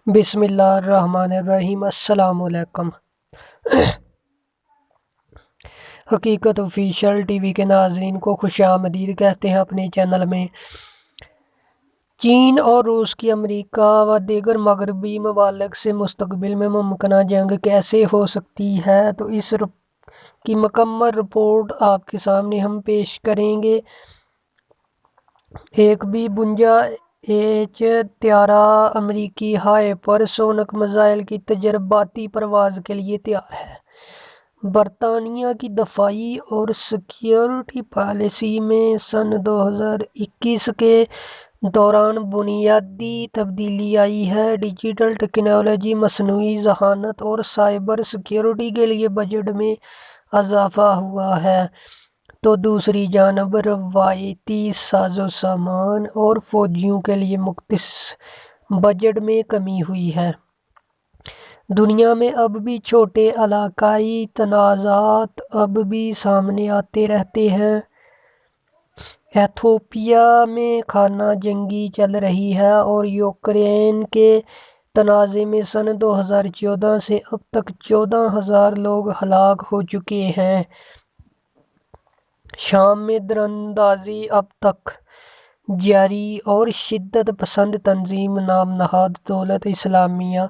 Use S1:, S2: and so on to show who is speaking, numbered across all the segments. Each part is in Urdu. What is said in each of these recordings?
S1: بسم اللہ الرحمن الرحیم۔ السلام علیکم۔ حقیقت آفیشیل ٹی وی کے ناظرین کو خوش آمدید کہتے ہیں اپنے چینل میں۔ چین اور روس کی امریکہ و دیگر مغربی ممالک سے مستقبل میں ممکنہ جنگ کیسے ہو سکتی ہے، تو اس کی مکمل رپورٹ آپ کے سامنے ہم پیش کریں گے۔ ایک بھی 52 طیارہ امریکی ہائپر سونک میزائل کی تجرباتی پرواز کے لیے تیار ہے۔ برطانیہ کی دفاعی اور سیکیورٹی پالیسی میں سن 2021 کے دوران بنیادی تبدیلی آئی ہے۔ ڈیجیٹل ٹیکنالوجی، مصنوعی ذہانت اور سائبر سیکیورٹی کے لیے بجٹ میں اضافہ ہوا ہے، تو دوسری جانب روایتی سازوسامان اور فوجیوں کے لیے مختص بجٹ میں کمی ہوئی ہے۔ دنیا میں اب بھی چھوٹے علاقائی تنازعات اب بھی سامنے آتے رہتے ہیں۔ ایتھوپیا میں خانہ جنگی چل رہی ہے اور یوکرین کے تنازع میں سن 2014 سے اب تک 14,000 لوگ ہلاک ہو چکے ہیں۔ شام میں تیراندازی اب تک جاری اور شدت پسند تنظیم نام نہاد دولت اسلامیہ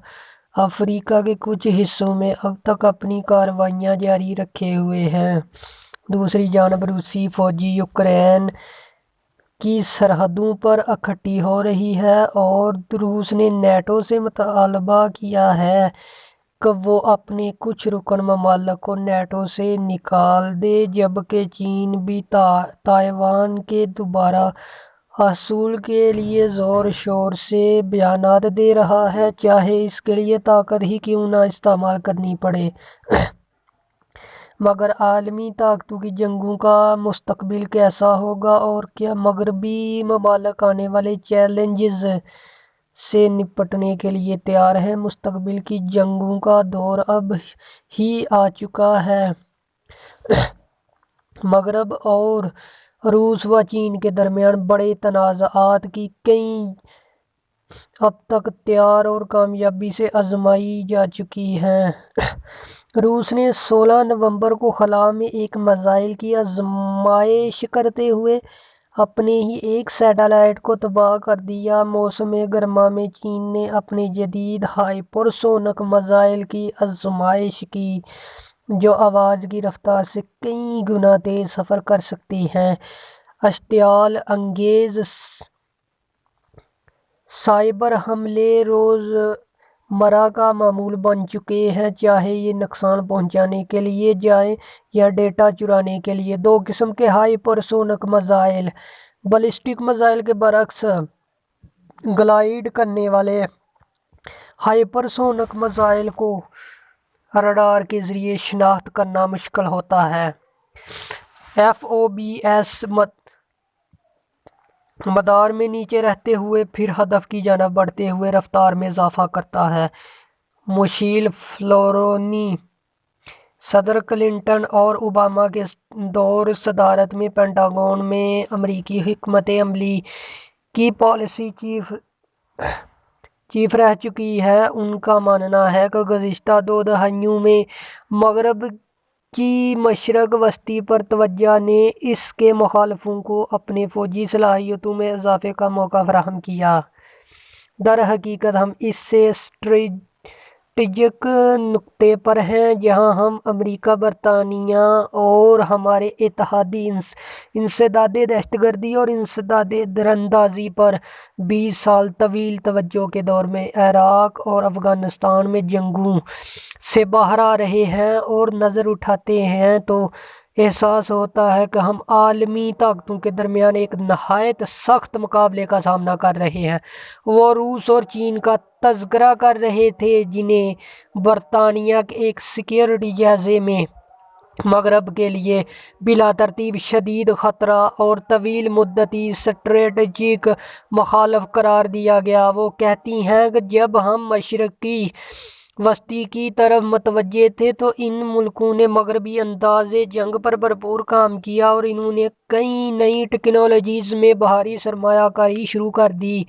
S1: افریقہ کے کچھ حصوں میں اب تک اپنی کارروائیاں جاری رکھے ہوئے ہے۔ دوسری جانب روسی فوجیں یوکرین کی سرحدوں پر اکٹھی ہو رہی ہیں اور روس نے نیٹو سے مطالبہ کیا ہے کہ وہ اپنے کچھ رکن ممالک کو نیٹو سے نکال دے، جبکہ چین بھی تائیوان کے دوبارہ حصول کے لیے زور شور سے بیانات دے رہا ہے، چاہے اس کے لیے طاقت ہی کیوں نہ استعمال کرنی پڑے۔ مگر عالمی طاقتوں کی جنگوں کا مستقبل کیسا ہوگا اور کیا مغربی ممالک آنے والے چیلنجز سے نپٹنے کے لیے تیار ہیں؟ مستقبل کی جنگوں کا دور اب ہی آ چکا ہے۔ مغرب اور روس و چین کے درمیان بڑے تنازعات کی کئی اب تک تیار اور کامیابی سے آزمائی جا چکی ہیں۔ روس نے 16 نومبر کو خلا میں ایک میزائل کی آزمائش کرتے ہوئے اپنے ہی ایک سیٹلائٹ کو تباہ کر دیا۔ موسم گرما میں چین نے اپنے جدید ہائپر سونک میزائل کی آزمائش کی، جو آواز کی رفتار سے کئی گنا تیز سفر کر سکتے ہیں۔ اشتعال انگیز سائبر حملے روزمرہ کا معمول بن چکے ہیں، چاہے یہ نقصان پہنچانے کے لیے جائیں یا ڈیٹا چرانے کے لیے۔ دو قسم کے hyper sonic missile: ballistic missile کے برعکس گلائیڈ کرنے والے ہائپر سونک میزائل کو رڈار کے ذریعے شناخت کرنا مشکل ہوتا ہے۔ FOBS مدار میں نیچے رہتے ہوئے پھر ہدف کی جانب بڑھتے ہوئے رفتار میں اضافہ کرتا ہے۔ مشیل فلورینو صدر کلنٹن اور اوباما کے دور صدارت میں پینٹاگون میں امریکی حکمت عملی کی پالیسی چیف رہ چکی ہیں۔ ان کا ماننا ہے کہ گزشتہ 2 دہائیوں میں مغرب کی مشرق وسطی پر توجہ نے اس کے مخالفوں کو اپنے فوجی صلاحیتوں میں اضافے کا موقع فراہم کیا۔ در حقیقت ہم اس اسٹریٹجک نقطے پر ہیں جہاں ہم امریکہ، برطانیہ اور ہمارے اتحادی انسداد دہشت گردی اور انسداد تیراندازی پر 20 سال طویل توجہ کے دور میں عراق اور افغانستان میں جنگوں سے باہر آ رہے ہیں اور نظر اٹھاتے ہیں تو احساس ہوتا ہے کہ ہم عالمی طاقتوں کے درمیان ایک نہایت سخت مقابلے کا سامنا کر رہے ہیں۔ وہ روس اور چین کا تذکرہ کر رہے تھے، جنہیں برطانیہ کے ایک سیکیورٹی جائزے میں مغرب کے لیے بلا ترتیب شدید خطرہ اور طویل مدتی اسٹریٹجک مخالف قرار دیا گیا۔ وہ کہتی ہیں کہ جب ہم مشرقی وسطی کی طرف متوجہ تھے تو ان ملکوں نے مغربی انداز جنگ پر بھرپور کام کیا اور انہوں نے کئی نئی ٹیکنالوجیز میں بھاری سرمایہ کاری شروع کر دی۔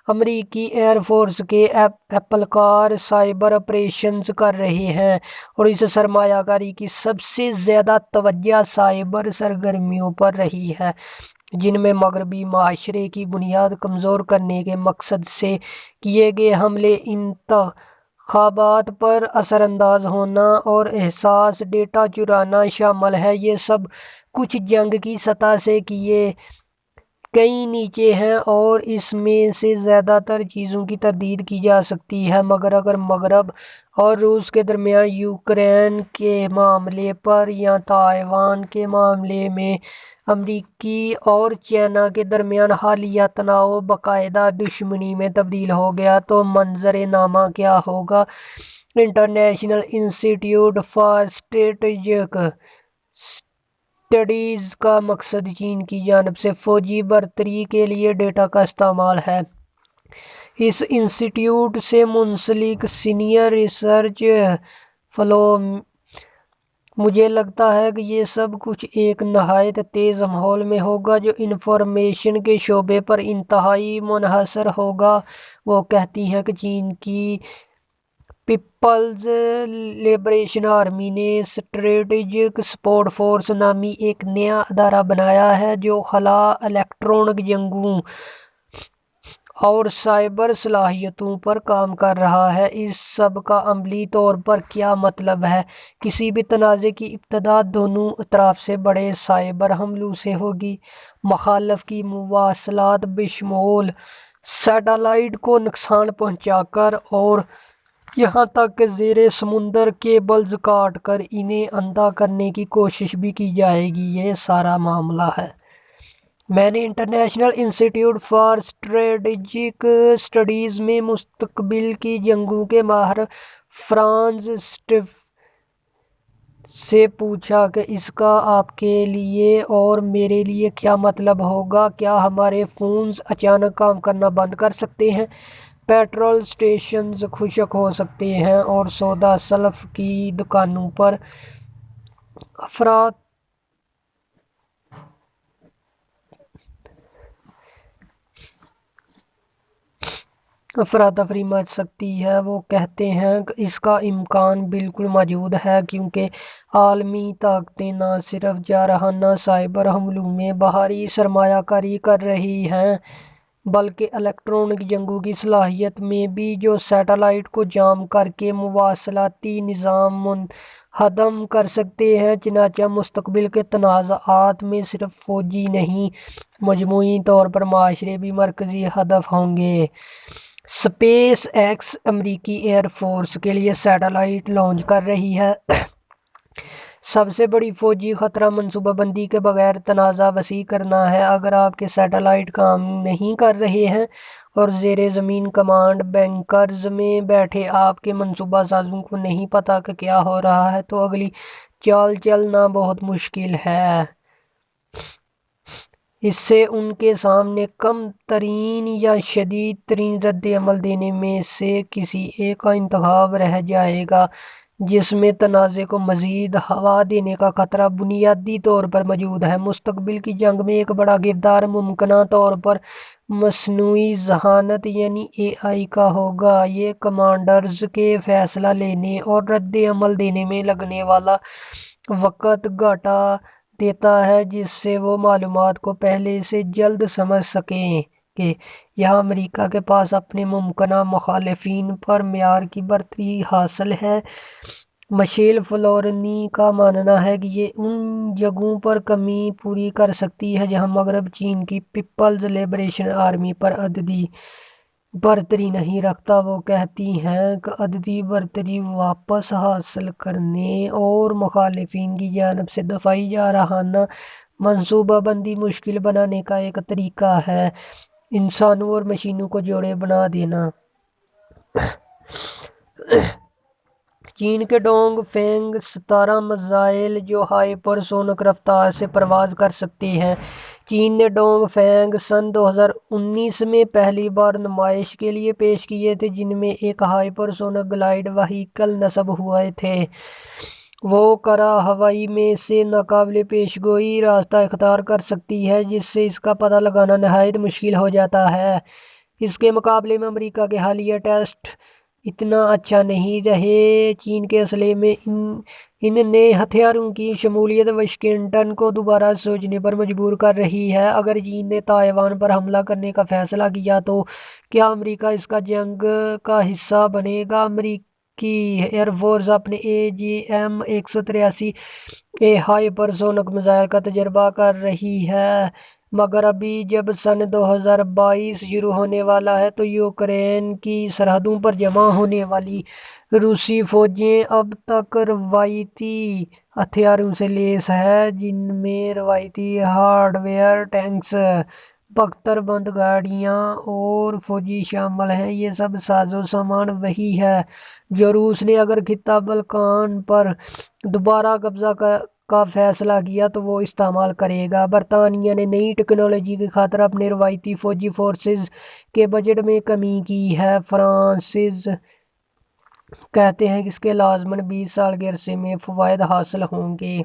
S1: امریکی ایئر فورس کے اہلکار سائبر آپریشنز کر رہے ہیں اور اس سرمایہ کاری کی سب سے زیادہ توجہ سائبر سرگرمیوں پر رہی ہے، جن میں مغربی معاشرے کی بنیاد کمزور کرنے کے مقصد سے کیے گئے حملے، انتخابات پر اثر انداز ہونا اور حساس ڈیٹا چرانا شامل ہے۔ یہ سب کچھ جنگ کی سطح سے کئی نیچے ہیں اور اس میں سے زیادہ تر چیزوں کی تردید کی جا سکتی ہے، مگر اگر مغرب اور روس کے درمیان یوکرین کے معاملے پر یا تائیوان کے معاملے میں امریکی اور چائنا کے درمیان حالیہ تناؤ باقاعدہ دشمنی میں تبدیل ہو گیا تو منظر نامہ کیا ہوگا؟ انٹرنیشنل انسٹی ٹیوٹ فار اسٹریٹجک اسٹڈیز کا مقصد چین کی جانب سے فوجی برتری کے لیے ڈیٹا کا استعمال ہے۔ اس انسٹی ٹیوٹ سے منسلک سینئر ریسرچ فیلو مجھے لگتا ہے کہ یہ سب کچھ ایک نہایت تیز ماحول میں ہوگا جو انفارمیشن کے شعبے پر انتہائی منحصر ہوگا۔ وہ کہتی ہیں کہ چین کی پیپلز لبریشن آرمی نے اسٹریٹجک سپورٹ فورس نامی ایک نیا ادارہ بنایا ہے جو خلا، الیکٹرونک جنگوں اور سائبر صلاحیتوں پر کام کر رہا ہے۔ اس سب کا عملی طور پر کیا مطلب ہے؟ کسی بھی تنازع کی ابتدا دونوں اطراف سے بڑے سائبر حملوں سے ہوگی۔ مخالف کی مواصلات بشمول سیٹلائٹ کو نقصان پہنچا کر اور یہاں تک کہ زیر سمندر کیبلز کاٹ کر انہیں اندھا کرنے کی کوشش بھی کی جائے گی۔ یہ سارا معاملہ ہے۔ میں نے انٹرنیشنل انسٹی ٹیوٹ فار اسٹریٹجک اسٹڈیز میں مستقبل کی جنگوں کے ماہر فرانز اسٹیف سے پوچھا کہ اس کا آپ کے لیے اور میرے لیے کیا مطلب ہوگا۔ کیا ہمارے فونز اچانک کام کرنا بند کر سکتے ہیں، پیٹرول اسٹیشنز خشک ہو سکتے ہیں اور سودا سلف کی دکانوں پر افراتفری مچ سکتی ہے؟ وہ کہتے ہیں کہ اس کا امکان بالکل موجود ہے کیونکہ عالمی طاقتیں نہ صرف جارحانہ سائبر حملوں میں بھاری سرمایہ کاری کر رہی ہیں بلکہ الیکٹرونک جنگوں کی صلاحیت میں بھی، جو سیٹلائٹ کو جام کر کے مواصلاتی نظام منہدم کر سکتے ہیں۔ چنانچہ مستقبل کے تنازعات میں صرف فوجی نہیں، مجموعی طور پر معاشرے بھی مرکزی ہدف ہوں گے۔ اسپیس ایکس امریکی ایئر فورس کے لیے سیٹلائٹ لانچ کر رہی ہے۔ سب سے بڑی فوجی خطرہ منصوبہ بندی کے بغیر تنازع وسیع کرنا ہے۔ اگر آپ کے سیٹلائٹ کام نہیں کر رہے ہیں اور زیر زمین کمانڈ بنکرز میں بیٹھے آپ کے منصوبہ سازوں کو نہیں پتہ کہ کیا ہو رہا ہے تو اگلی چال چلنا بہت مشکل ہے۔ اس سے ان کے سامنے کم ترین یا شدید ترین رد عمل دینے میں سے کسی ایک کا انتخاب رہ جائے گا، جس میں تنازع کو مزید ہوا دینے کا خطرہ بنیادی طور پر موجود ہے۔ مستقبل کی جنگ میں ایک بڑا کردار ممکنہ طور پر مصنوعی ذہانت یعنی AI کا ہوگا۔ یہ کمانڈرز کے فیصلہ لینے اور رد عمل دینے میں لگنے والا وقت گھٹا دیتا ہے جس سے وہ معلومات کو پہلے سے جلد سمجھ سکیں گے۔ یہاں امریکہ کے پاس اپنے ممکنہ مخالفین پر معیار کی برتری حاصل ہے۔ مشیل فلورنی کا ماننا ہے کہ یہ ان جگہوں پر کمی پوری کر سکتی ہے جہاں مغرب چین کی پیپلز لبریشن آرمی پر عددی برتری نہیں رکھتا۔ وہ کہتی ہیں کہ عددی برتری واپس حاصل کرنے اور مخالفین کی جانب سے دفاعی جارحانہ منصوبہ بندی مشکل بنانے کا ایک طریقہ ہے انسانوں اور مشینوں کو جوڑے بنا دینا۔ چین کے ڈونگ فینگ 17 میزائل جو ہائپر سونک رفتار سے پرواز کر سکتے ہیں۔ چین نے ڈونگ فینگ سن 2019 میں پہلی بار نمائش کے لیے پیش کیے تھے، جن میں ایک ہائپر سونک گلائڈ وہیکل نصب ہوئے تھے۔ وہ کرہ ہوائی میں سے ناقابل پیش گوئی راستہ اختیار کر سکتی ہے، جس سے اس کا پتہ لگانا نہایت مشکل ہو جاتا ہے۔ اس کے مقابلے میں امریکہ کے حالیہ ٹیسٹ اتنا اچھا نہیں رہے۔ چین کے اسلحے میں ان نئے ہتھیاروں کی شمولیت واشنگٹن کو دوبارہ سوچنے پر مجبور کر رہی ہے۔ اگر چین نے تائیوان پر حملہ کرنے کا فیصلہ کیا تو کیا امریکہ اس کا جنگ کا حصہ بنے گا؟ امریکی ایئر فورس اپنے AGM-183 ہائپر سونک میزائل کا تجربہ کر رہی ہے، مگر ابھی جب سن 2022 شروع ہونے والا ہے تو یوکرین کی سرحدوں پر جمع ہونے والی روسی فوجیں اب تک روایتی ہتھیاروں سے لیس ہیں، جن میں روایتی ہارڈ ویئر، ٹینکس، بختر بند گاڑیاں اور فوجی شامل ہیں۔ یہ سب ساز و سامان وہی ہے جو روس نے اگر خطہ بلقان پر دوبارہ قبضہ کا فیصلہ کیا تو وہ استعمال کرے گا۔ برطانیہ نے نئی ٹیکنالوجی کی خاطر اپنے روایتی فوجی فورسز کے بجٹ میں کمی کی ہے۔ فرانسیسی کہتے ہیں کہ اس کے لازماً 20 سال کے عرصے میں فوائد حاصل ہوں گے۔